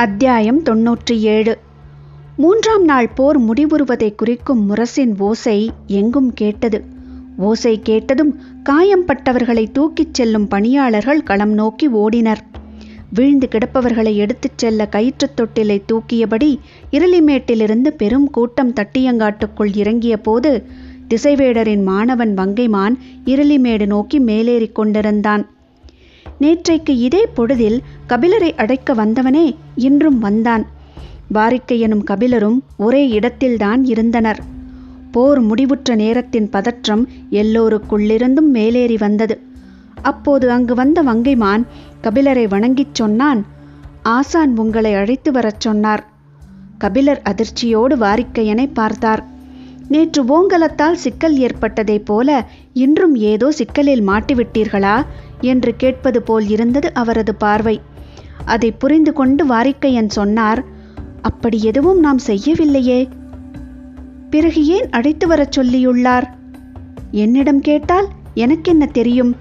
அத்தியாயம் 97. 3ஆம் நாள் போர் முடிவுறுவதை குறிக்கும் முரசின் ஓசை எங்கும் கேட்டது. ஓசை கேட்டதும் காயம்பட்டவர்களை தூக்கிச் செல்லும் பணியாளர்கள் களம் நோக்கி ஓடினர். வீழ்ந்து கிடப்பவர்களை எடுத்துச் செல்ல கயிற்றுத் தொட்டிலை தூக்கியபடி இருளிமேட்டிலிருந்து பெரும் கூட்டம் தட்டியங்காட்டுக்குள் இறங்கிய போது திசைவேடரின் மாணவன் வங்கைமான் இருளிமேடு நோக்கி மேலேறிக் கொண்டிருந்தான். நேற்றைக்கு இதே பொழுதில் கபிலரை அடைக்க வந்தவனே இன்றும் வந்தான். வாரிக்கை எனும் கபிலரும் ஒரே இடத்தில்தான் இருந்தனர். போர் முடிவுற்ற நேரத்தின் பதற்றம் எல்லோருக்குள்ளிருந்தும் மேலேறி வந்தது. அப்போது அங்கு வந்த வங்கைமான் கபிலரை வணங்கிச் சொன்னான், ஆசான் உங்களை அழைத்து வரச் சொன்னார். கபிலர் அதிர்ச்சியோடு வாரிக்கையனை பார்த்தார். நேற்று ஓங்கலத்தால் சிக்கல் ஏற்பட்டதைப் போல இன்றும் ஏதோ சிக்கலில் மாட்டிவிட்டீர்களா என்று கேட்பது போல் இருந்தது அவரது பார்வை. அதை புரிந்து கொண்டு வாரிக்கையன் சொன்னார், அப்படி எதுவும் நாம் செய்யவில்லையே. பிறகு ஏன் அழைத்து வரச் சொல்லியுள்ளார்? என்னிடம் கேட்டால் எனக்கென்ன தெரியும்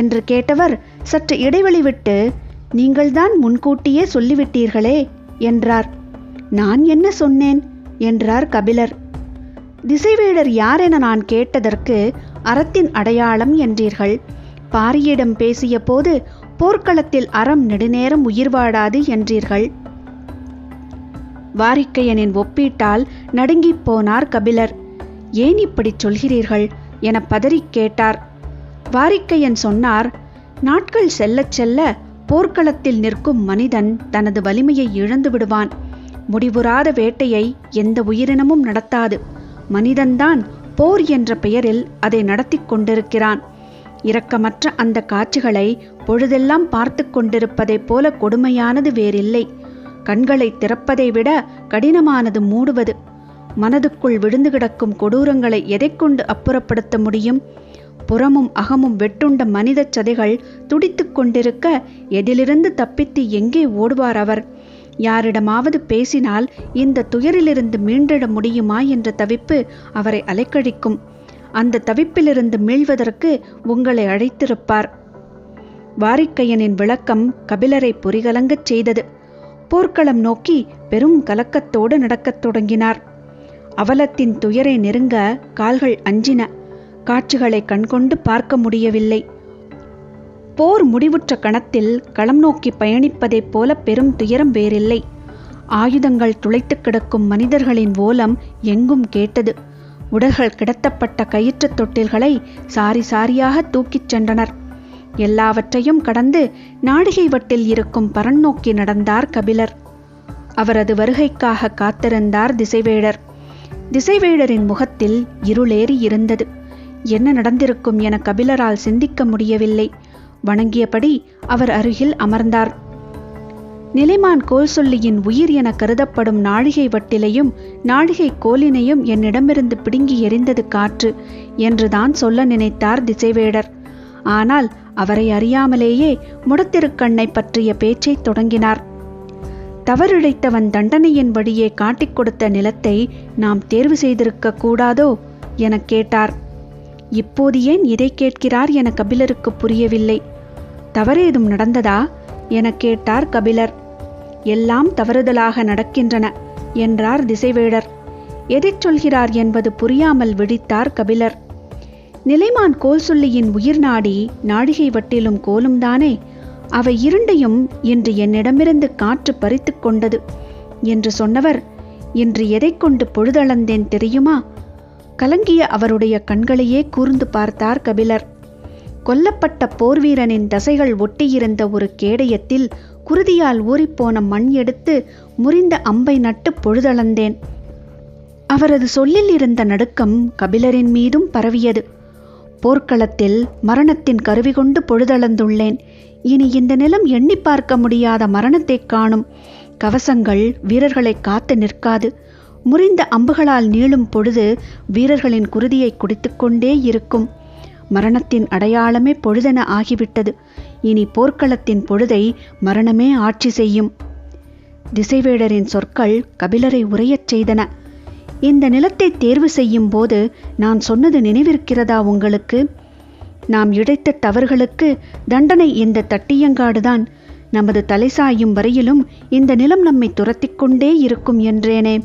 என்று கேட்டவர் சற்று இடைவெளி விட்டு, நீங்கள்தான் முன்கூட்டியே சொல்லிவிட்டீர்களே என்றார். நான் என்ன சொன்னேன் என்றார் கபிலர். திசைவேடர் யார் என நான் கேட்டதற்கு அறத்தின் அடையாளம் என்றீர்கள். பாரியிடம் பேசிய போது போர்க்களத்தில் அறம் நெடுநேரம் உயிர் வாடாது என்றீர்கள். வாரிக்கையனின் ஒப்பீட்டால் நடுங்கிப் போனார் கபிலர். ஏன் இப்படி சொல்கிறீர்கள் என பதறிக் கேட்டார். வாரிக்கையன் சொன்னார், நாட்கள் செல்லச் செல்ல போர்க்களத்தில் நிற்கும் மனிதன் தனது வலிமையை இழந்து விடுவான். முடிவுறாத வேட்டையை எந்த உயிரினமும் நடத்தாது. மனிதன்தான் போர் என்ற பெயரில் அதை நடத்தி கொண்டிருக்கிறான். இரக்கமற்ற அந்த காட்சிகளை பொழுதெல்லாம் பார்த்து கொண்டிருப்பதைப் போல கொடுமையானது வேறில்லை. கண்களை திறப்பதை விட கடினமானது மூடுவது. மனதுக்குள் விழுந்து கிடக்கும் கொடூரங்களை எதை கொண்டு அப்புறப்படுத்த முடியும்? புறமும் அகமும் வெட்டுண்ட மனித சதைகள் துடித்து கொண்டிருக்க எதிலிருந்து தப்பித்து எங்கே ஓடுவார் அவர்? யாரிடமாவது பேசினால் இந்த துயரிலிருந்து மீண்டிட முடியுமா என்ற தவிப்பு அவரை அலைக்கழிக்கும். அந்த தவிப்பிலிருந்து மீள்வதற்கு உங்களை அழைத்திருப்பார். வாரிக்கையனின் விளக்கம் கபிலரை பொறிகலங்கச் செய்தது. போர்க்களம் நோக்கி பெரும் கலக்கத்தோடு நடக்கத் தொடங்கினார். அவலத்தின் துயரை நெருங்க கால்கள் அஞ்சின. காட்சிகளை கண்கொண்டு பார்க்க முடியவில்லை. போர் முடிவுற்ற கணத்தில் களம் நோக்கி பயணிப்பதைப் போல பெரும் துயரம் வேறில்லை. ஆயுதங்கள் துளைத்து கிடக்கும் மனிதர்களின் ஓலம் எங்கும் கேட்டது. உடல்கள் கிடத்தப்பட்ட கயிற்றுத் தொட்டில்களை சாரி சாரியாக தூக்கிச் சென்றனர். எல்லாவற்றையும் கடந்து நாடிகை வட்டில் இருக்கும் பரன் நோக்கி நடந்தார் கபிலர். அவரது வருகைக்காக காத்திருந்தார் திசைவேடர். திசைவேடரின் முகத்தில் இருளேறி இருந்தது. என்ன நடந்திருக்கும் என கபிலரால் சிந்திக்க முடியவில்லை. வணங்கியபடி அவர் அருகில் அமர்ந்தார். நிலைமான் கோல் சொல்லியின் உயிர் என கருதப்படும் நாழிகை வட்டிலையும் நாழிகை கோலினையும் என்னிடமிருந்து பிடுங்கி எறிந்தது காற்று என்றுதான் சொல்ல நினைத்தார் திசைவேடர். ஆனால் அவரை அறியாமலேயே முடத்திருக்கண்ணை பற்றிய பேச்சை தொடங்கினார். தவறிழைத்தவன் தண்டனையின் வழியே காட்டிக் கொடுத்த நிலத்தை நாம் தேர்வு செய்திருக்க கூடாதோ என கேட்டார். இப்போது ஏன் இதை கேட்கிறார் என கபிலருக்கு புரியவில்லை. தவறேதும் நடந்ததா என கேட்டார் கபிலர். எல்லாம் தவறுதலாக நடக்கின்றன என்றார் திசைவேடர். எதைச் சொல்கிறார் என்பது புரியாமல் விழித்தார் கபிலர். நிலைமான் கோல் சொல்லியின் உயிர் நாடி நாடிகை வட்டிலும் கோலும் தானே. அவை இரண்டையும் இன்று என்னிடமிருந்து காற்று பறித்து கொண்டது என்று சொன்னவர், இன்று எதை கொண்டு பொழுதளந்தேன் தெரியுமா? கலங்கிய அவருடைய கண்களையே கூர்ந்து பார்த்தார் கபிலர். கொல்லப்பட்ட போர்வீரனின் தசைகள் ஒட்டியிருந்த ஒரு கேடயத்தில் குருதியால் ஊறிப்போன மண் எடுத்து முறிந்த அம்பை நட்டு பொழுதளந்தேன். அவரது சொல்லில் இருந்த நடுக்கம் கபிலரின் மீதும் பரவியது. போர்க்களத்தில் மரணத்தின் கருவி கொண்டு பொழுதளந்துள்ளேன். இனி இந்த நிலம் எண்ணி பார்க்க முடியாத மரணத்தை காணும். கவசங்கள் வீரர்களை காத்து நிற்காது. முறிந்த அம்புகளால் நீளும் பொழுது வீரர்களின் குருதியை குடித்துக்கொண்டே இருக்கும். மரணத்தின் அடையாளமே பொழுதென ஆகிவிட்டது. இனி போர்க்களத்தின் பொழுதை மரணமே ஆட்சி செய்யும். திசைவேடரின் சொற்கள் கபிலரை உரையச் செய்தன. இந்த நிலத்தை தேர்வு செய்யும் போது நான் சொன்னது நினைவிருக்கிறதா உங்களுக்கு? நாம் இழைத்த தவறுகளுக்கு தண்டனை இந்த தட்டியங்காடுதான். நமது தலை சாயும் வரையிலும் இந்த நிலம் நம்மை துரத்திக் கொண்டே இருக்கும் என்றேனே.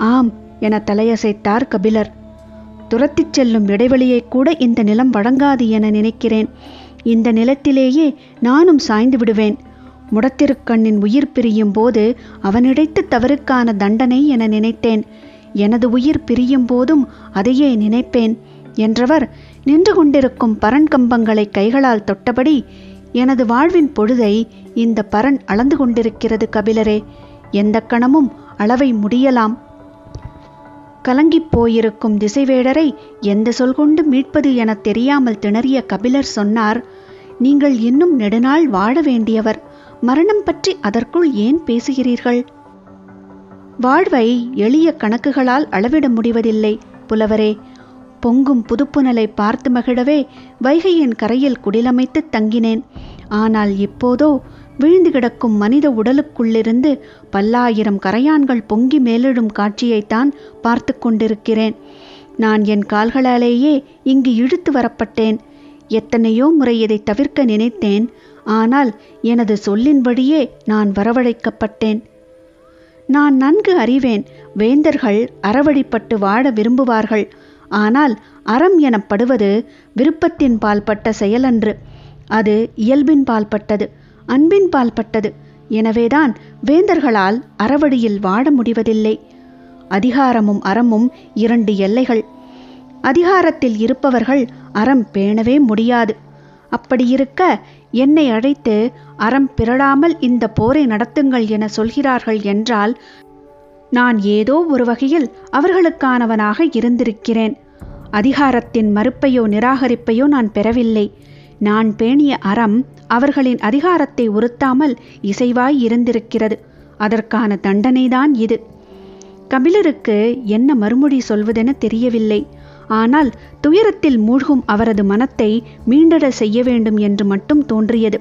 ஆம் என தலையசைத்தார் கபிலர். துரத்திச் செல்லும் இடைவெளியை கூட இந்த நிலம் வழங்காது என நினைக்கிறேன். இந்த நிலத்திலேயே நானும் சாய்ந்து விடுவேன். முடத்திருக்கண்ணின் உயிர் பிரியும் போது அவனிடைத்த தவறுக்கான தண்டனை என நினைத்தேன். எனது உயிர் பிரியும் போதும் அதையே நினைப்பேன் என்றவர் நின்று கொண்டிருக்கும் பரன் கம்பங்களை கைகளால் தொட்டபடி, எனது வாழ்வின் பொழுதை இந்த பரன் அளந்து கொண்டிருக்கிறது கபிலரே. எந்த கணமும் அளவை முடியலாம். கலங்கிப் போயிருக்கும் திசைவேடரை எந்த சொல் கொண்டு மீட்பது என தெரியாமல் திணறிய கபிலர் சொன்னார், நீங்கள் இன்னும் நெடுநாள் வாழ வேண்டியவர். மரணம் பற்றி அதற்குள் ஏன் பேசுகிறீர்கள்? வாழ்வை எளிய கணக்குகளால் அளவிட முடிவதில்லை புலவரே. பொங்கும் புதுப்புனலை பார்த்து மகிழவே வைகையின் கரையில் குடிலமைத்து தங்கினேன். ஆனால் இப்போதோ வீழ்ந்து கிடக்கும் மனித உடலுக்குள்ளிருந்து பல்லாயிரம் கரையான்கள் பொங்கி மேலிடும் காட்சியைத்தான் பார்த்து கொண்டிருக்கிறேன். நான் என் கால்களாலேயே இங்கு இழுத்து வரப்பட்டேன். எத்தனையோ முறை இதை தவிர்க்க நினைத்தேன். ஆனால் எனது சொல்லின்படியே நான் வரவழைக்கப்பட்டேன். நான் நன்கு அறிவேன், வேந்தர்கள் அறவழிப்பட்டு வாழ விரும்புவார்கள். ஆனால் அறம் எனப்படுவது விருப்பத்தின் பால்பட்ட செயலன்று. அது இயல்பின் பால்பட்டது, அன்பின் பால்பட்டது. எனவேதான் வேந்தர்களால் அறவழியில் வாழ முடிவதில்லை. அதிகாரமும் அறமும் இரண்டு எல்லைகள். அதிகாரத்தில் இருப்பவர்கள் அறம் பேணவே முடியாது. அப்படியிருக்க என்னை அழைத்து அறம் பிறழாமல் இந்த போரை நடத்துங்கள் என சொல்கிறார்கள் என்றால் நான் ஏதோ ஒரு வகையில் அவர்களுக்கானவனாக இருந்திருக்கிறேன். அதிகாரத்தின் மறுப்பையோ நிராகரிப்பையோ நான் பெறவில்லை. நான் பேணிய அறம் அவர்களின் அதிகாரத்தை உறுத்தாமல் இசைவாய் இருந்திருக்கிறது. அதற்கான தண்டனைதான் இது. கபிலருக்கு என்ன மறுமொழி சொல்வதென தெரியவில்லை. ஆனால் துயரத்தில் மூழ்கும் அவரது மனத்தை மீண்டெழ செய்ய வேண்டும் என்று மட்டும் தோன்றியது.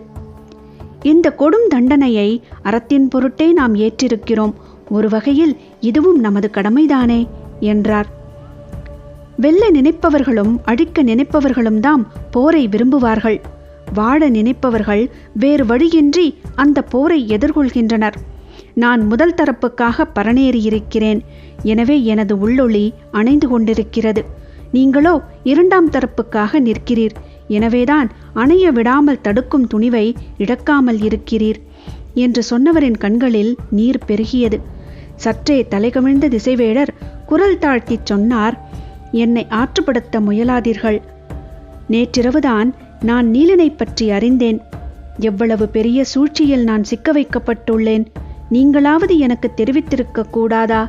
இந்த கொடும் தண்டனையை அறத்தின் பொருட்டே நாம் ஏற்றிருக்கிறோம். ஒரு வகையில் இதுவும் நமது கடமைதானே என்றார். வெல்ல நினைப்பவர்களும் அழிக்க நினைப்பவர்களும் தாம் போரை விரும்புவார்கள். வாழ நினைப்பவர்கள் வேறு வழியின்றி அந்த போரை எதிர்கொள்கின்றனர். நான் முதல் தரப்புக்காக பரநேறியிருக்கிறேன். எனவே எனது உள்ளொளி அணைந்து கொண்டிருக்கிறது. நீங்களோ இரண்டாம் தரப்புக்காக நிற்கிறீர். எனவேதான் அணைய விடாமல் தடுக்கும் துணிவை இழக்காமல் இருக்கிறீர் என்று சொன்னவரின் கண்களில் நீர் பெருகியது. சற்றே தலைகவிழ்ந்த திசைவேடர் குரல் தாழ்த்திச் சொன்னார், என்னை ஆற்றுப்படுத்த முயலாதீர்கள். நேற்றிரவுதான் நான் நீலனை பற்றி அறிந்தேன். எவ்வளவு பெரிய சூழ்ச்சியில் நான் சிக்க வைக்கப்பட்டுள்ளேன். நீங்களாவது எனக்கு தெரிவித்திருக்க கூடாதா?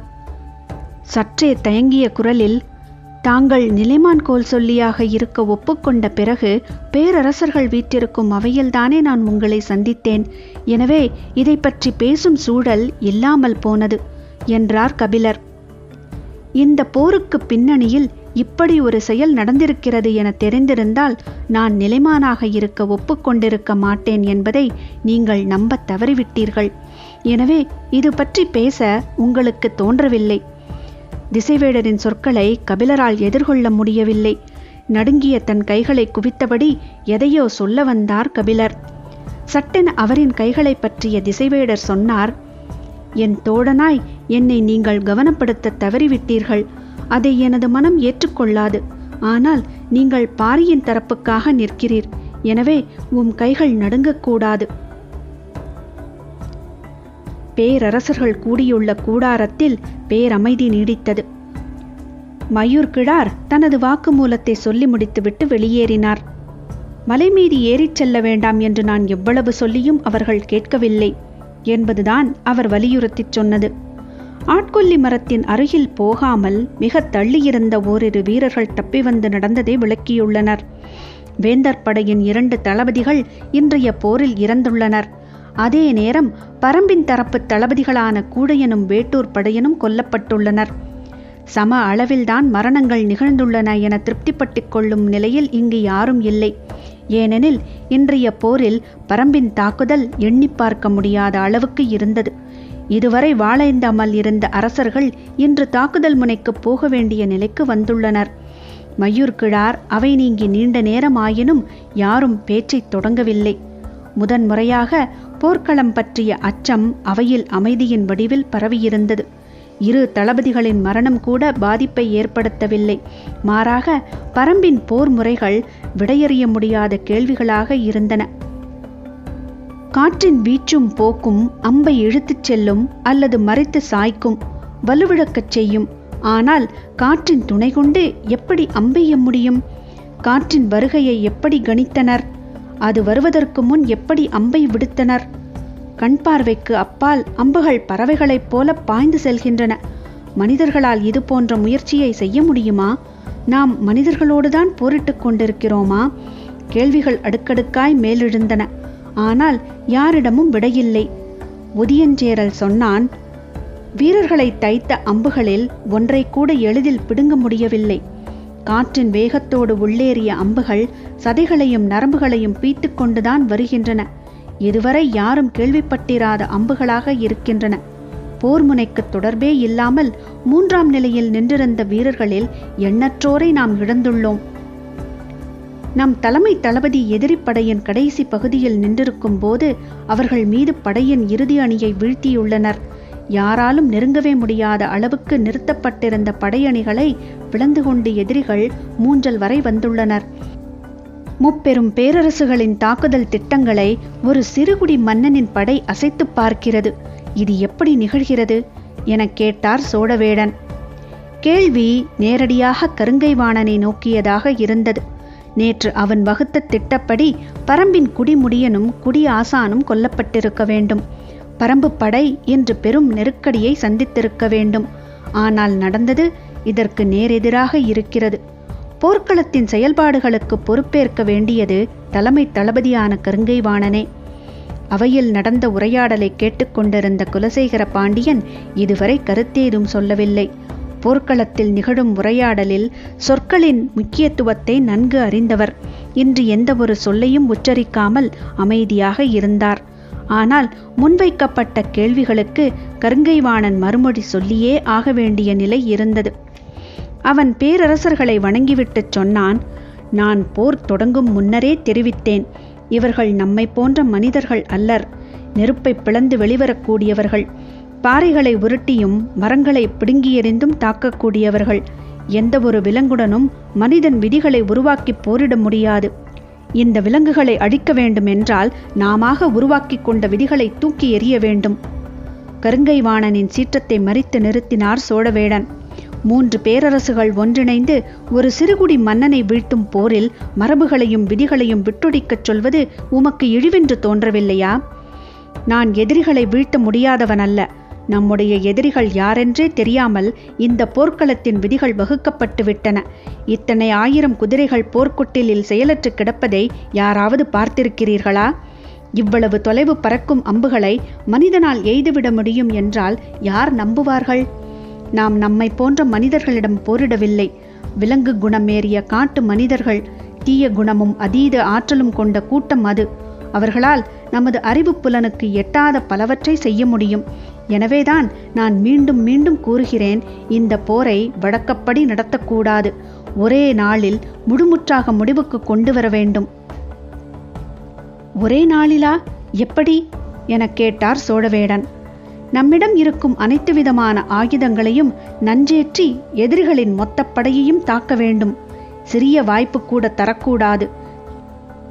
சற்றே தயங்கிய குரலில், தாங்கள் நிலைமான் கோல் சொல்லியாக இருக்க ஒப்புக்கொண்ட பிறகு பேரரசர்கள் வீற்றிருக்கும் அவையில்தானே நான் உங்களை சந்தித்தேன். எனவே இதை பற்றி பேசும் சூழல் இல்லாமல் போனது என்றார் கபிலர். இந்த போருக்கு பின்னணியில் இப்படி ஒரு செயல் நடந்திருக்கிறது என தெரிந்திருந்தால் நான் நிலைமானாக இருக்க ஒப்புக்கொண்டிருக்க மாட்டேன் என்பதை நீங்கள் நம்ப தவறிவிட்டீர்கள். எனவே இது பற்றி பேச உங்களுக்கு தோன்றவில்லை. திசைவேடரின் சொற்களை கபிலரால் எதிர்கொள்ள முடியவில்லை. நடுங்கிய தன் கைகளை குவித்தபடி எதையோ சொல்ல வந்தார் கபிலர். சட்டென அவரின் கைகளை பற்றிய திசைவேடர் சொன்னார், என் தோழனாய் என்னை நீங்கள் கவனப்படுத்த தவறிவிட்டீர்கள். அதை எனது மனம் ஏற்றுக்கொள்ளாது. ஆனால் நீங்கள் பாரியின் தரப்புக்காக நிற்கிறீர். எனவே உம் கைகள் நடுங்கக்கூடாது. பேரரசர்கள் கூடியுள்ள கூடாரத்தில் பேரமைதி நீடித்தது. மயூர் கிழார் தனது வாக்குமூலத்தை சொல்லி முடித்துவிட்டு வெளியேறினார். மலை மீது ஏறிச் செல்ல வேண்டாம் என்று நான் எவ்வளவு சொல்லியும் அவர்கள் கேட்கவில்லை என்பதுதான் அவர் வலியுறுத்திச் சொன்னது. ஆட்கொல்லி மரத்தின் அருகில் போகாமல் மிக தள்ளியிருந்த ஓரிரு வீரர்கள் தப்பி வந்து நடந்ததை விளக்கியுள்ளனர். வேந்தர் படையின் 2 தளபதிகள் இன்றைய போரில் இறந்துள்ளனர். அதே நேரம் பரம்பின் தரப்பு தளபதிகளான கூடையனும் வேட்டூர் படையனும் கொல்லப்பட்டுள்ளனர். சம அளவில்தான் மரணங்கள் நிகழ்ந்துள்ளன என திருப்திப்பட்டுக் கொள்ளும் நிலையில் இங்கு யாரும் இல்லை. ஏனெனில் இன்றைய போரில் பரம்பின் தாக்குதல் எண்ணி பார்க்க முடியாத அளவுக்கு இருந்தது. இதுவரை வாழேந்தாமல் இருந்த அரசர்கள் இன்று தாக்குதல் முனைக்கு போக வேண்டிய நிலைக்கு வந்துள்ளனர். மயூர் கிழார் அவை நீங்கி நீண்ட நேரம் ஆயினும் யாரும் பேச்சை தொடங்கவில்லை. முதன்முறையாக போர்க்களம் பற்றிய அச்சம் அவையில் அமைதியின் வடிவில் பரவியிருந்தது. இரு தளபதிகளின் மரணம் கூட பாதிப்பை ஏற்படுத்தவில்லை. மாறாக பரம்பின் போர் முறைகள் விடையறிய முடியாத கேள்விகளாக இருந்தன. காற்றின் வீச்சும் போக்கும் அம்பை இழுத்துச் செல்லும் அல்லது மறைத்து சாய்க்கும், வலுவிழக்கச் செய்யும். ஆனால் காற்றின் துணை கொண்டு எப்படி அம்பெய்ய முடியும்? காற்றின் வருகையை எப்படி கணித்தனர்? அது வருவதற்கு முன் எப்படி அம்பை விடுத்தனர்? கண் பார்வைக்கு அப்பால் அம்புகள் பறவைகளைப் போல பாய்ந்து செல்கின்றன. மனிதர்களால் இது போன்ற முயற்சியை செய்ய முடியுமா? நாம் மனிதர்களோடுதான் போரிட்டுக் கொண்டிருக்கிறோமா? கேள்விகள் அடுக்கடுக்காய் மேலெழுந்தன. ஆனால் யாரிடமும் விடையில்லை. உதியஞ்சேரல் சொன்னான், வீரர்களை தைத்த அம்புகளில் ஒன்றை கூட எளிதில் பிடுங்க முடியவில்லை. காற்றின் வேகத்தோடு உள்ளேறிய அம்புகள் சதைகளையும் நரம்புகளையும் பீத்து கொண்டுதான் வருகின்றன. இதுவரை யாரும் கேள்விப்பட்டிராத அம்புகளாக இருக்கின்றன. போர் முனைக்கு தொடர்பே இல்லாமல் 3ஆம் நிலையில் நின்றிருந்த வீரர்களில் எண்ணற்றோரை நாம் இழந்துள்ளோம். நம் தலைமை தளபதி எதிரி படையின் கடைசி பகுதியில் நின்றிருக்கும் போது அவர்கள் மீது படையின் இறுதி அணியை வீழ்த்தியுள்ளனர். யாராலும் நெருங்கவே முடியாத அளவுக்கு நிறுத்தப்பட்டிருந்த படையணிகளை பிளந்து கொண்டு எதிரிகள் மூன்றல் வரை வந்துள்ளனர். முப்பெரும் பேரரசுகளின் தாக்குதல் திட்டங்களை ஒரு சிறுகுடி மன்னனின் படை அசைத்து பார்க்கிறது. இது எப்படி நிகழ்கிறது என கேட்டார் சோழவேடன். கேள்வி நேரடியாக கருங்கைவாணனை நோக்கியதாக இருந்தது. நேற்று அவன் வகுத்த திட்டப்படி பரம்பின் குடிமுடியனும் குடி ஆசானும் கொல்லப்பட்டிருக்க வேண்டும். பரம்பு படை என்று பெரும் நெருக்கடியை சந்தித்திருக்க வேண்டும். ஆனால் நடந்தது இதற்கு நேரெதிராக இருக்கிறது. போர்க்களத்தின் செயல்பாடுகளுக்கு பொறுப்பேற்க வேண்டியது தலைமை தளபதியான கருங்கைவாணனே. அவையில் நடந்த உரையாடலை கேட்டுக்கொண்டிருந்த குலசேகர பாண்டியன் இதுவரை கருத்தேதும் சொல்லவில்லை. போர்க்களத்தில் நிகழும் உரையாடலில் சொற்களின் முக்கியத்துவத்தை நன்கு அறிந்தவர். இன்று எந்த ஒரு சொல்லையும் உச்சரிக்காமல் அமைதியாக இருந்தார். ஆனால் முன்வைக்கப்பட்ட கேள்விகளுக்கு கருங்கைவாணன் மறுமொழி சொல்லியே ஆக வேண்டிய நிலை இருந்தது. அவன் பேரரசர்களை வணங்கிவிட்டு சொன்னான், நான் போர் தொடங்கும் முன்னரே தெரிவித்தேன். இவர்கள் நம்மை போன்ற மனிதர்கள் அல்லர். நெருப்பை பிளந்து வெளிவரக்கூடியவர்கள். பாறைகளை உருட்டியும் மரங்களை பிடுங்கி எறிந்தும் தாக்கக்கூடியவர்கள். எந்த ஒரு விலங்குடனும் மனிதன் விதிகளை உருவாக்கி போரிட முடியாது. இந்த விலங்குகளை அழிக்க வேண்டும் என்றால் நாமாக உருவாக்கி கொண்ட விதிகளை தூக்கி எறிய வேண்டும். கருங்கைவாணனின் சீற்றத்தை மறித்து நிறுத்தினார் சோழவேடன். 3 பேரரசுகள் ஒன்றிணைந்து ஒரு சிறுகுடி மன்னனை வீழ்த்தும் போரில் மரபுகளையும் விதிகளையும் விட்டொடிக்கச் சொல்வது உமக்கு இழிவென்று தோன்றவில்லையா? நான் எதிரிகளை வீழ்த்த முடியாதவன் அல்ல. நம்முடைய எதிரிகள் யாரென்றே தெரியாமல் இந்த போர்க்களத்தின் விதிகள் வகுக்கப்பட்டு விட்டன. இத்தனை 1000 குதிரைகள் போர்க்குட்டிலில் செயலற்று கிடப்பதை யாராவது பார்த்திருக்கிறீர்களா? இவ்வளவு தொலைவு பறக்கும் அம்புகளை மனிதனால் எய்துவிட முடியும் என்றால் யார் நம்புவார்கள்? நாம் நம்மை போன்ற மனிதர்களிடம் போரிடவில்லை. விலங்கு குணமேறிய காட்டு மனிதர்கள், தீய குணமும் அதீத ஆற்றலும் கொண்ட கூட்டம் அது. அவர்களால் நமது அறிவு புலனுக்கு எட்டாத பலவற்றை செய்ய முடியும். எனவேதான் நான் மீண்டும் மீண்டும் கூறுகிறேன், இந்த போரை வழக்கப்படி நடத்தக்கூடாது. ஒரே நாளில் முழுமுற்றாக முடிவுக்கு கொண்டு வர வேண்டும். ஒரே நாளிலா? எப்படி என கேட்டார் சோழவேடன். நம்மிடம் இருக்கும் அனைத்து விதமான ஆயுதங்களையும் நஞ்சேற்றி எதிரிகளின் மொத்தப்படையையும் தாக்க வேண்டும். சிறிய வாய்ப்பு கூட தரக்கூடாது.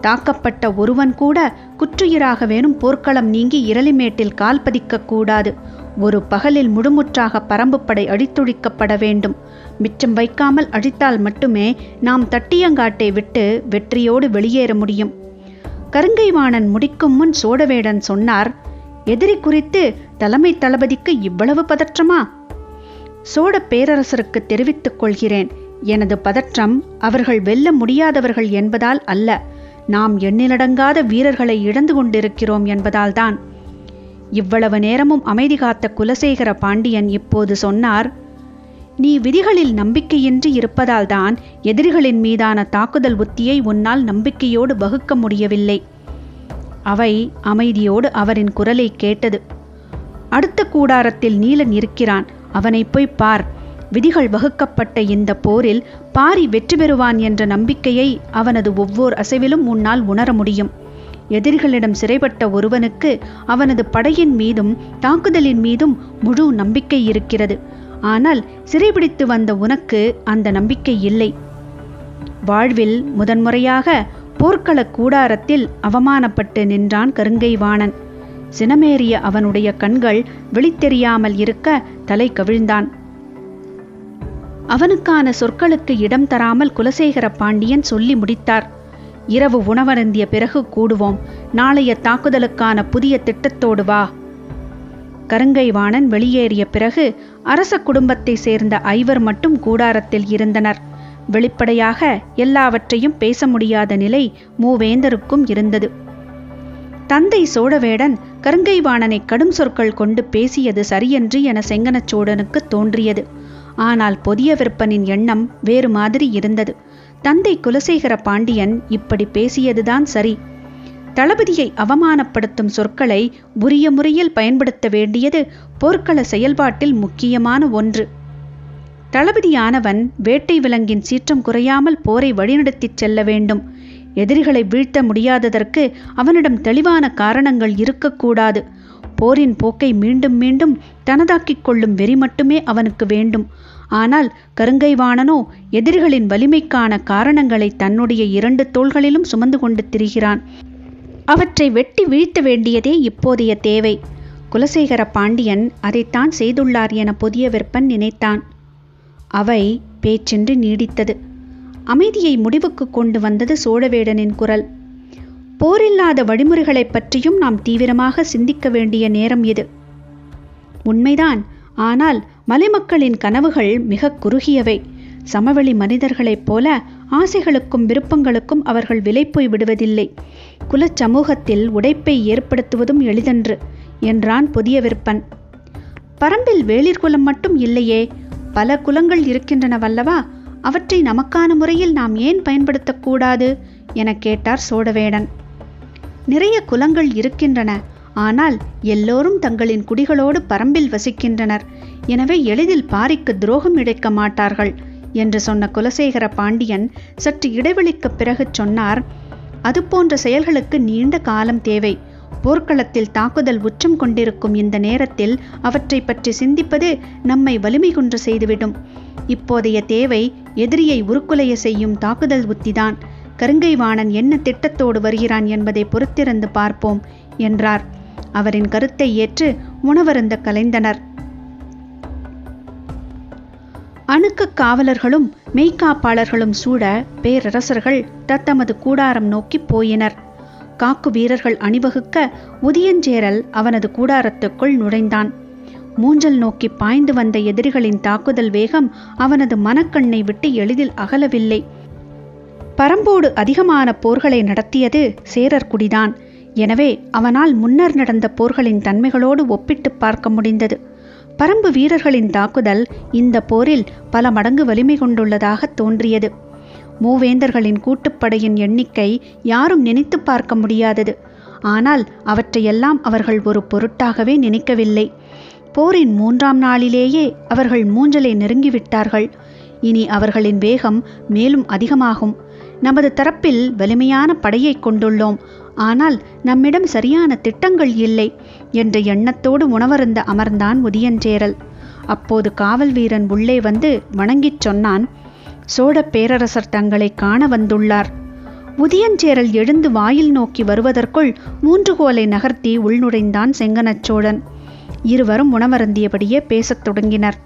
தாக்கப்பட்ட ஒருவன் கூட குற்றுயிராக வேணும் போர்க்களம் நீங்கி இரளிமேட்டில் கால் பதிக்கக்கூடாது. ஒரு பகலில் முழுமுற்றாக பரம்பு படை அழித்தொழிக்கப்பட வேண்டும். மிச்சம் வைக்காமல் அழித்தால் மட்டுமே நாம் தட்டியங்காட்டை விட்டு வெற்றியோடு வெளியேற முடியும். கருங்கைவாணன் முடிக்கும் முன் சோழவேடன் சொன்னார், எதிரி குறித்து தலைமை தளபதிக்கு இவ்வளவு பதற்றமா? சோழ பேரரசருக்கு தெரிவித்துக் கொள்கிறேன், எனது பதற்றம் அவர்கள் வெல்ல முடியாதவர்கள் என்பதால் அல்ல, நாம் எண்ணிலடங்காத வீரர்களை இழந்து கொண்டிருக்கிறோம் என்பதால்தான். இவ்வளவு நேரமும் அமைதி காத்த குலசேகர பாண்டியன் இப்போது சொன்னார், நீ விதிகளில் நம்பிக்கையின்றி இருப்பதால்தான் எதிரிகளின் மீதான தாக்குதல் உத்தியை உன்னால் நம்பிக்கையோடு வகுக்க முடியவில்லை. அவை அமைதியோடு அவரின் குரலை கேட்டது. அடுத்த கூடாரத்தில் நீலன் இருக்கிறான், அவனை போய் பார். விதிகள் வகுக்கப்பட்ட இந்த போரில் பாரி வெற்றி பெறுவான் என்ற நம்பிக்கையை அவனது ஒவ்வொரு அசைவிலும் உன்னால் உணர முடியும். எதிரிகளிடம் சிறைப்பட்ட ஒருவனுக்கு அவனது படையின் மீதும் தாக்குதலின் மீதும் முழு நம்பிக்கை இருக்கிறது. ஆனால் சிறைபிடித்து வந்த உனக்கு அந்த நம்பிக்கை இல்லை. வாழ்வில் முதன்முறையாக போர்க்கள கூடாரத்தில் அவமானப்பட்டு நின்றான் கருங்கை வாணன். சினமேறிய அவனுடைய கண்கள் விழித்தெரியாமல் இருக்க தலை கவிழ்ந்தான். அவனுக்கான சொற்களுக்கு இடம் தராமல் குலசேகர பாண்டியன் சொல்லி முடித்தார். இரவு உணவருந்திய பிறகு கூடுவோம். நாளைய தாக்குதலுக்கான புதிய திட்டத்தோடு வா. கருங்கை வாணன் வெளியேறிய பிறகு அரச குடும்பத்தை சேர்ந்த 5 மட்டும் கூடாரத்தில் இருந்தனர். வெளிப்படையாக எல்லாவற்றையும் பேச முடியாத நிலை மூவேந்தருக்கும் இருந்தது. தந்தை சோழவேடன் கருங்கை வாணனை கடும் சொற்கள் கொண்டு பேசியது சரியன்று என செங்கனச்சோழனுக்கு தோன்றியது. ஆனால் புதிய விற்பனின் எண்ணம் வேறு மாதிரி இருந்தது. தந்தை குலசேகர பாண்டியன் இப்படி பேசியதுதான் சரி. தளபதியை அவமானப்படுத்தும் சொற்களை உரிய முறையில் பயன்படுத்த வேண்டியது போர்க்கள செயல்பாட்டில் முக்கியமான ஒன்று. தளபதியானவன் வேட்டை விலங்கின் சீற்றம் குறையாமல் போரை வழிநடத்திச் செல்ல வேண்டும். எதிரிகளை வீழ்த்த முடியாததற்கு அவனிடம் தெளிவான காரணங்கள் இருக்கக்கூடாது. போரின் போக்கை மீண்டும் மீண்டும் தனதாக்கிக் கொள்ளும் வெறி மட்டுமே அவனுக்கு வேண்டும். ஆனால் கருங்கை வாணனோ எதிரிகளின் வலிமைக்கான காரணங்களை தன்னுடைய 2 தோள்களிலும் சுமந்து கொண்டு திரிகிறான். அவற்றை வெட்டி வீழ்த்த வேண்டியதே இப்போதைய தேவை. குலசேகர பாண்டியன் அதைத்தான் செய்துள்ளார் என புதிய விற்பன் நினைத்தான். அவை பேச்சென்று நீடித்தது. அமைதியை முடிவுக்கு கொண்டு வந்தது சோழவேடனின் குரல். போரில்லாத வழிமுறைகளைப் பற்றியும் நாம் தீவிரமாக சிந்திக்க வேண்டிய நேரம் இது. உண்மைதான். ஆனால் மலைமக்களின் கனவுகள் மிக குறுகியவை. சமவெளி மனிதர்களைப் போல ஆசைகளுக்கும் விருப்பங்களுக்கும் அவர்கள் விலை போய் விடுவதில்லை. குலச் சமூகத்தில் உடைப்பை ஏற்படுத்துவதும் எளிதன்று என்றான் புதிய விற்பன். பரம்பில் வேளிர் குலம் மட்டும் இல்லையே, பல குலங்கள் இருக்கின்றனவல்லவா? அவற்றை நமக்கான முறையில் நாம் ஏன் பயன்படுத்தக்கூடாது என கேட்டார் சோழவேடன். நிறைய குலங்கள் இருக்கின்றன. ஆனால் எல்லோரும் தங்களின் குடிகளோடு பரம்பில் வசிக்கின்றனர். எனவே எளிதில் பாரிக்கு துரோகம் இழைக்க மாட்டார்கள் என்று சொன்ன குலசேகர பாண்டியன் சற்று இடைவெளிக்கு பிறகு சொன்னார், அதுபோன்ற செயல்களுக்கு நீண்ட காலம் தேவை. போர்க்களத்தில் தாக்குதல் உச்சம் கொண்டிருக்கும் இந்த நேரத்தில் அவற்றை பற்றி சிந்திப்பது நம்மை வலிமை குன்ற செய்துவிடும். இப்போதைய தேவை எதிரியை உருக்குலைய செய்யும் தாக்குதல் உத்திதான். கருங்கை வாணன் என்ன திட்டத்தோடு வருகிறான் என்பதை பொறுத்திருந்து பார்ப்போம் என்றார். அவரின் கருத்தை ஏற்று உணவருந்த கலைந்தனர். அணுக்க காவலர்களும் மெய்காப்பாளர்களும் சூழ பேரரசர்கள் தத்தமது கூடாரம் நோக்கி போயினர். காக்கு வீரர்கள் அணிவகுக்க உதியஞ்சேரல் அவனது கூடாரத்துக்குள் நுழைந்தான். மூஞ்சல் நோக்கி பாய்ந்து வந்த எதிரிகளின் தாக்குதல் வேகம் அவனது மனக்கண்ணை விட்டு எளிதில் அகலவில்லை. பரம்போடு அதிகமான போர்களை நடத்தியது சேரர் குடிதான். எனவே அவனால் முன்னர் நடந்த போர்களின் தன்மைகளோடு ஒப்பிட்டு பார்க்க முடிந்தது. பரம்பு வீரர்களின் தாக்குதல் இந்த போரில் பல மடங்கு வலிமை கொண்டுள்ளதாக தோன்றியது. மூவேந்தர்களின் கூட்டுப்படையின் எண்ணிக்கை யாரும் நினைத்து பார்க்க முடியாதது. ஆனால் அவற்றையெல்லாம் அவர்கள் ஒரு பொருட்டாகவே நினைக்கவில்லை. போரின் 3ஆம் நாளிலேயே அவர்கள் மூஞ்சலை நெருங்கிவிட்டார்கள். இனி அவர்களின் வேகம் மேலும் அதிகமாகும். நமது தரப்பில் வலிமையான படையை கொண்டுள்ளோம். ஆனால் நம்மிடம் சரியான திட்டங்கள் இல்லை என்ற எண்ணத்தோடு உணவருந்த அமர்ந்தான் உதியஞ்சேரல். அப்போது காவல் வீரன் உள்ளே வந்து வணங்கிச் சொன்னான், சோழ பேரரசர் தங்களை காண வந்துள்ளார். உதியஞ்சேரல் எழுந்து வாயில் நோக்கி வருவதற்குள் 3 கோலை நகர்த்தி உள்நுழைந்தான் செங்கனச்சோழன். இருவரும் உணவருந்தியபடியே பேசத் தொடங்கினர்.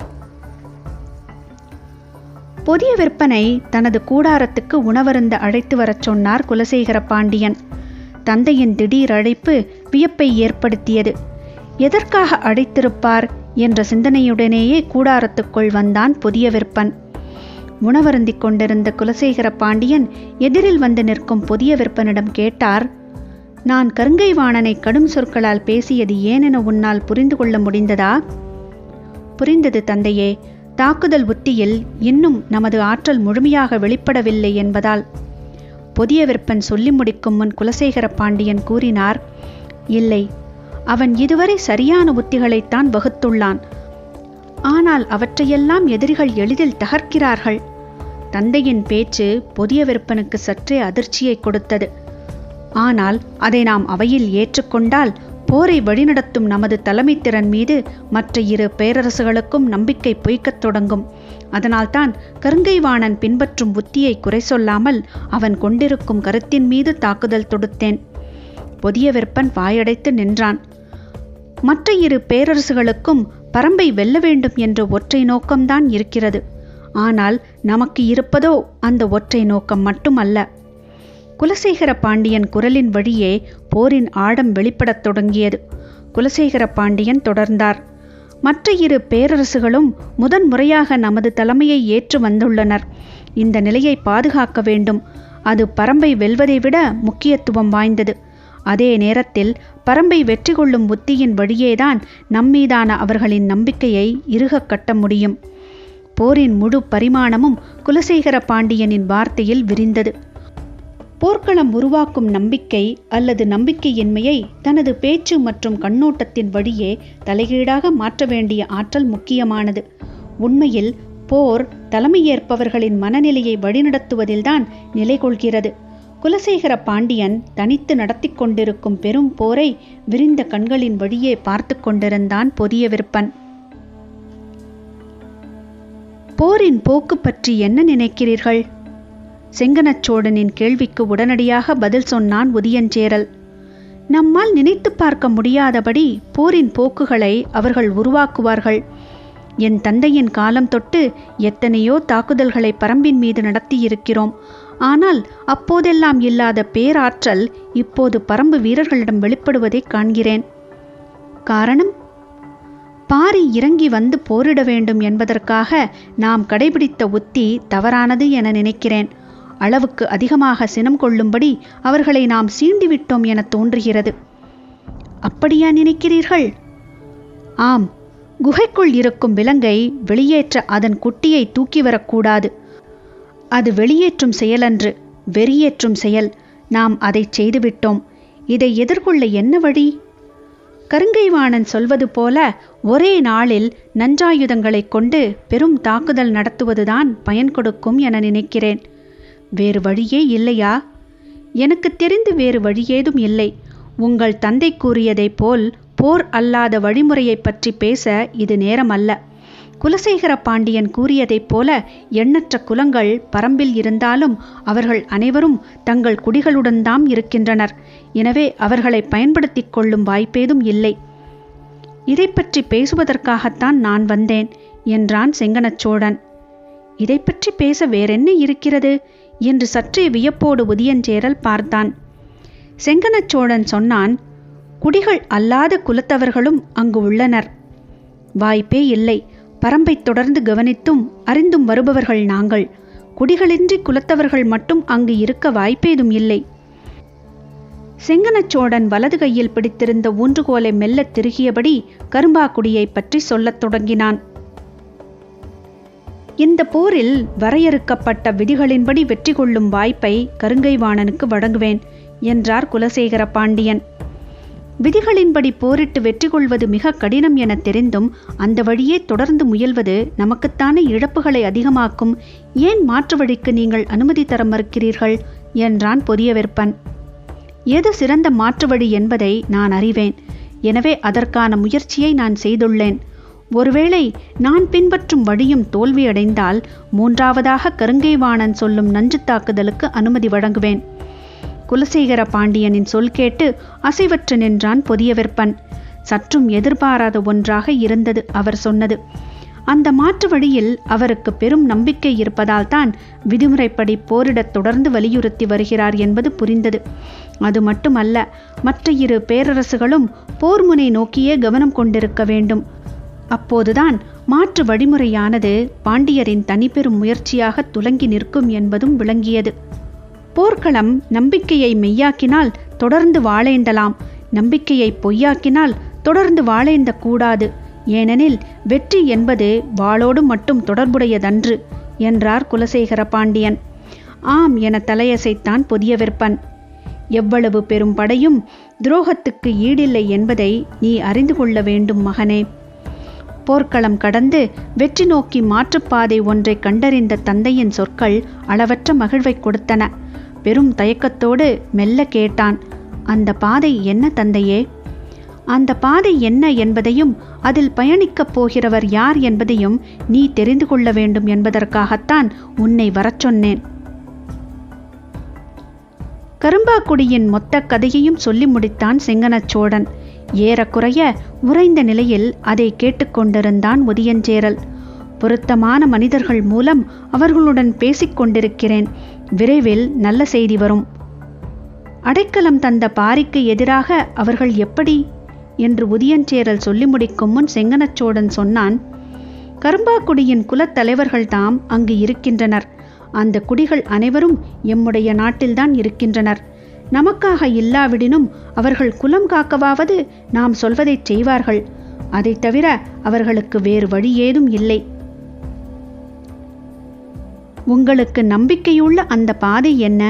புதிய விற்பனை தனது கூடாரத்துக்கு உணவருந்த அழைத்து வரச் சொன்னார் குலசேகர பாண்டியன். தந்தையின் திடீர் அழைப்பு வியப்பை ஏற்படுத்தியது. எதற்காக அழைத்திருப்பார் என்ற சிந்தனையுடனேயே கூடாரத்துக்குள் வந்தான் புதிய விற்பன். உணவருந்திக் கொண்டிருந்த குலசேகர பாண்டியன் எதிரில் வந்து நிற்கும் புதிய விற்பனிடம் கேட்டார், நான் கருங்கை வாணனை கடும் சொற்களால் பேசியது ஏனென உன்னால் புரிந்து கொள்ள முடிந்ததா? புரிந்தது தந்தையே. தாக்குதல் உத்தியில் இன்னும் நமது ஆற்றல் முழுமையாக வெளிப்படவில்லை என்பதால். புதிய விற்பன் சொல்லி முடிக்கும் முன் குலசேகர பாண்டியன் கூறினார், இல்லை, அவன் இதுவரை சரியான உத்திகளைத்தான் வகுத்துள்ளான். ஆனால் அவற்றையெல்லாம் எதிரிகள் எளிதில் தகர்க்கிறார்கள். தந்தையின் பேச்சு புதிய விற்பனுக்கு சற்றே அதிர்ச்சியை கொடுத்தது. ஆனால் அதை நாம் அவையில் ஏற்றுக்கொண்டால் போரை வழிநடத்தும் நமது தலைமை திறன் மீது மற்ற இரு பேரரசுகளுக்கும் நம்பிக்கை பொய்க்கத் தொடங்கும். அதனால்தான் கருங்கைவாணன் பின்பற்றும் உத்தியை குறை சொல்லாமல் அவன் கொண்டிருக்கும் கருத்தின் மீது தாக்குதல் தொடுத்தேன். பொதியவெற்பன் வாயடைத்து நின்றான். மற்ற இரு பேரரசுகளுக்கும் பரம்பை வெல்ல வேண்டும் என்ற ஒற்றை நோக்கம்தான் இருக்கிறது. ஆனால் நமக்கு இருப்பதோ அந்த ஒற்றை நோக்கம் மட்டுமல்ல. குலசேகர பாண்டியன் குரலின் வழியே போரின் ஆழம் வெளிப்படத் தொடங்கியது. குலசேகர பாண்டியன் தொடர்ந்தார். மற்ற இரு பேரரசுகளும் முதன்முறையாக நமது தலைமையை ஏற்று வந்துள்ளனர். இந்த நிலையை பாதுகாக்க வேண்டும். அது பரம்பை வெல்வதை விட முக்கியத்துவம் வாய்ந்தது. அதே நேரத்தில் பரம்பை வெற்றி கொள்ளும் உத்தியின் வழியேதான் நம்மீதான அவர்களின் நம்பிக்கையை இறுக கட்ட முடியும். போரின் முழு பரிமாணமும் குலசேகர பாண்டியனின் வார்த்தையில் விரிந்தது. போர்க்களம் உருவாக்கும் நம்பிக்கை அல்லது நம்பிக்கையின்மையை தனது பேச்சு மற்றும் கண்ணோட்டத்தின் வழியே தலைகீழாக மாற்ற வேண்டிய ஆற்றல் முக்கியமானது. உண்மையில் போர் தலைமையேற்பவர்களின் மனநிலையை வழிநடத்துவதில்தான் நிலை கொள்கிறது. குலசேகர பாண்டியன் தனித்து நடத்தி கொண்டிருக்கும் பெரும் போரை விரிந்த கண்களின் வழியே பார்த்து கொண்டிருந்தான் பொதியவெற்பன். போரின் போக்கு பற்றி என்ன நினைக்கிறீர்கள்? செங்கனச்சோழனின் கேள்விக்கு உடனடியாக பதில் சொன்னான் உதியஞ்சேரல். நம்மால் நினைத்து பார்க்க முடியாதபடி போரின் போக்குகளை அவர்கள் உருவாக்குவார்கள். என் தந்தையின் காலம் தொட்டு எத்தனையோ தாக்குதல்களை பரம்பின் மீது நடத்தியிருக்கிறோம். ஆனால் அப்போதெல்லாம் இல்லாத பேராற்றல் இப்போது பரம்பு வீரர்களிடம் வெளிப்படுவதை காண்கிறேன். காரணம்? பாரி இறங்கி வந்து போரிட வேண்டும் என்பதற்காக நாம் கடைபிடித்த உத்தி தவறானது என நினைக்கிறேன். அளவுக்கு அதிகமாக சினம் கொள்ளும்படி அவர்களை நாம் சீண்டிவிட்டோம் என தோன்றுகிறது. அப்படியா நினைக்கிறீர்கள்? ஆம். குகைக்குள் இருக்கும் விலங்கை வெளியேற்ற அதன் குட்டியை தூக்கி வரக்கூடாது. அது வெளியேற்றும் செயலன்று, வெறியேற்றும் செயல். நாம் அதை செய்துவிட்டோம். இதை எதிர்கொள்ள என்ன வழி? கருங்கைவாணன் சொல்வது போல ஒரே நாளில் நஞ்சாயுதங்களை கொண்டு பெரும் தாக்குதல் நடத்துவதுதான் பயன் கொடுக்கும் என நினைக்கிறேன். வேறு வழியே இல்லையா? எனக்கு தெரிந்து வேறு வழியேதும் இல்லை. உங்கள் தந்தை கூறியதைப் போல் போர் அல்லாத வழிமுறையை பற்றி பேச இது நேரம் அல்ல. குலசேகர பாண்டியன் கூறியதைப் போல எண்ணற்ற குலங்கள் பரம்பில் இருந்தாலும் அவர்கள் அனைவரும் தங்கள் குடிகளுடன் தாம் இருக்கின்றனர். எனவே அவர்களை பயன்படுத்தி கொள்ளும் வாய்ப்பேதும் இல்லை. இதை பற்றி பேசுவதற்காகத்தான் நான் வந்தேன் என்றான் செங்கனச்சோழன். இதை பற்றி பேச வேறென்ன இருக்கிறது என்று சற்றே வியப்போடு உதியஞ்சேரல் பார்த்தான். செங்கனச்சோழன் சொன்னான், குடிகள் அல்லாத குலத்தவர்களும் அங்கு உள்ளனர். வாய்ப்பே இல்லை. பரம்பை தொடர்ந்து கவனித்தும் அறிந்தும் வருபவர்கள் நாங்கள். குடிகளின்றி குலத்தவர்கள் மட்டும் அங்கு இருக்க வாய்ப்பேதும் இல்லை. செங்கனச்சோழன் வலது கையில் பிடித்திருந்த ஊன்றுகோலை மெல்ல திருகியபடி கரும்பாக்குடியை பற்றி சொல்லத் தொடங்கினான். இந்த போரில் வரையறுக்கப்பட்ட விதிகளின்படி வெற்றி கொள்ளும் வாய்ப்பை கருங்கைவாணனுக்கு வழங்குவேன் என்றார் குலசேகர பாண்டியன். விதிகளின்படி போரிட்டு வெற்றி கொள்வது மிக கடினம் என தெரிந்தும் அந்த வழியே தொடர்ந்து முயல்வது நமக்குத்தானே இழப்புகளை அதிகமாக்கும். ஏன் மாற்று வழிக்கு நீங்கள் அனுமதி தர மறுக்கிறீர்கள் என்றான் பொதியவெற்பன். எது சிறந்த மாற்று வழி என்பதை நான் அறிவேன். எனவே அதற்கான முயற்சியை நான் செய்துள்ளேன். ஒருவேளை நான் பின்பற்றும் வழியும் தோல்வியடைந்தால் மூன்றாவதாக கருங்கைவாணன் சொல்லும் நஞ்சு தாக்குதலுக்கு அனுமதி வழங்குவேன். குலசேகர பாண்டியனின் சொல் கேட்டு அசைவற்று நின்றான் பொதியவெற்பன். சற்றும் எதிர்பாராத ஒன்றாக இருந்தது அவர் சொன்னது. அந்த மாற்று வழியில் அவருக்கு பெரும் நம்பிக்கை இருப்பதால் தான் விதிமுறைப்படி போரிடத் தொடர்ந்து வலியுறுத்தி வருகிறார் என்பது புரிந்தது. அது மட்டுமல்ல, மற்ற இரு பேரரசுகளும் போர் முனை நோக்கியே கவனம் கொண்டிருக்க வேண்டும். அப்போதுதான் மாற்று வழிமுறையானது பாண்டியரின் தனிப்பெரும் முயற்சியாக துலங்கி நிற்கும் என்பதும் விளங்கியது. போர்க்களம் நம்பிக்கையை மெய்யாக்கினால் தொடர்ந்து வாழேண்டலாம். நம்பிக்கையை பொய்யாக்கினால் தொடர்ந்து வாழேந்த கூடாது. ஏனெனில் வெற்றி என்பது வாளோடு மட்டும் தொடர்புடையதன்று என்றார் குலசேகர பாண்டியன். ஆம் என தலையசைத்தான் பொதியவெற்பன். எவ்வளவு பெரும் படையும் துரோகத்துக்கு ஈடில்லை என்பதை நீ அறிந்து கொள்ள வேண்டும் மகனே. போர்க்களம் கடந்து வெற்றி நோக்கி மாற்றுப்பாதை ஒன்றை கண்டறிந்த தந்தையின் சொற்கள் அளவற்ற மகிழ்வை கொடுத்தன. பெரும் தயக்கத்தோடு மெல்ல கேட்டான். அந்த பாதை என்ன தந்தையே? அந்த பாதை என்ன என்பதையும் அதில் பயணிக்கப் போகிறவர் யார் என்பதையும் நீ தெரிந்து கொள்ள வேண்டும் என்பதற்காகத்தான் உன்னை வரச் சொன்னேன். கரும்பாக்குடியின் மொத்த கதையையும் சொல்லி முடித்தான் செங்கனச்சோழன். ஏறக்குறைய உறைந்த நிலையில் அதை கேட்டுக்கொண்டிருந்தான் உதியஞ்சேரல். பொருத்தமான மனிதர்கள் மூலம் அவர்களுடன் பேசிக்கொண்டிருக்கிறேன். விரைவில் நல்ல செய்தி வரும். அடைக்கலம் தந்த பாரிக்கு எதிராக அவர்கள் எப்படி என்று உதியஞ்சேரல் சொல்லி முடிக்கும் முன் செங்கனச்சோழன் சொன்னான், கரும்பாக்குடியின் குலத்தலைவர்கள் தாம் அங்கு இருக்கின்றனர். அந்த குடிகள் அனைவரும் எம்முடைய நாட்டில்தான் இருக்கின்றனர். நமக்காக இல்லாவிடினும் அவர்கள் குலம் காக்கவாவது நாம் சொல்வதை செய்வார்கள். அதை தவிர அவர்களுக்கு வேறு வழி ஏதும் இல்லை. உங்களுக்கு நம்பிக்கையுள்ள அந்த பாதை என்ன?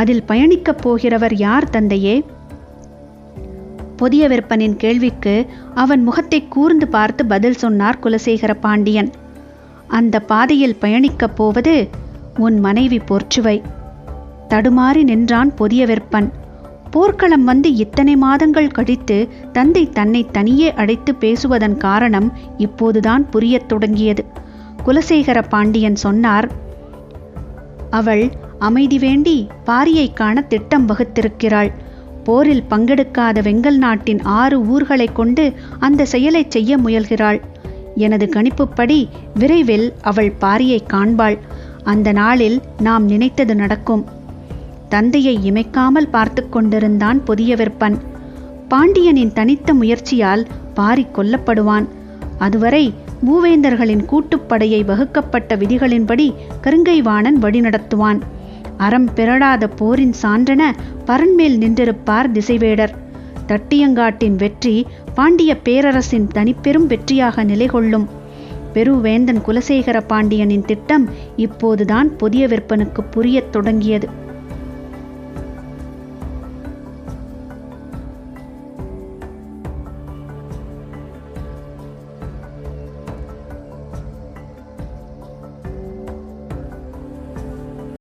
அதில் பயணிக்கப் போகிறவர் யார் தந்தையே? புதிய விற்பனின் கேள்விக்கு அவன் முகத்தை கூர்ந்து பார்த்து பதில் சொன்னார் குலசேகர பாண்டியன். அந்த பாதையில் பயணிக்கப் போவது உன் மனைவி பொற்சுவை. தடுமாறி நின்றான் புதிய விற்பன். போர்க்களம் வந்து இத்தனை மாதங்கள் கழித்து தந்தை தன்னை தனியே அழைத்து பேசுவதன் காரணம் இப்போதுதான் புரியத் தொடங்கியது. குலசேகர பாண்டியன் சொன்னார், அவள் அமைதி வேண்டி பாரியை காண திட்டம் வகுத்திருக்கிறாள். போரில் பங்கெடுக்காத வெங்கல் நாட்டின் 6 ஊர்களை கொண்டு அந்த செயலை செய்ய முயல்கிறாள். எனது கணிப்புப்படி விரைவில் அவள் பாரியை காண்பாள். அந்த நாளில் நாம் நினைத்தது நடக்கும். தந்தையை இமைக்காமல் பார்த்து கொண்டிருந்தான் புதிய விற்பன். பாண்டியனின் தனித்த முயற்சியால் பாரி கொல்லப்படுவான். அதுவரை மூவேந்தர்களின் கூட்டுப்படையை வகுக்கப்பட்ட விதிகளின்படி கருங்கைவாணன் வழிநடத்துவான். அறம் பிறடாத போரின் சான்றென பரண்மேல் நின்றிருப்பார் திசைவேடர். தட்டியங்காட்டின் வெற்றி பாண்டிய பேரரசின் தனிப்பெரும் வெற்றியாக நிலைகொள்ளும். பெருவேந்தன் குலசேகர பாண்டியனின் திட்டம் இப்போதுதான் புதிய விற்பனுக்கு புரியத் தொடங்கியது.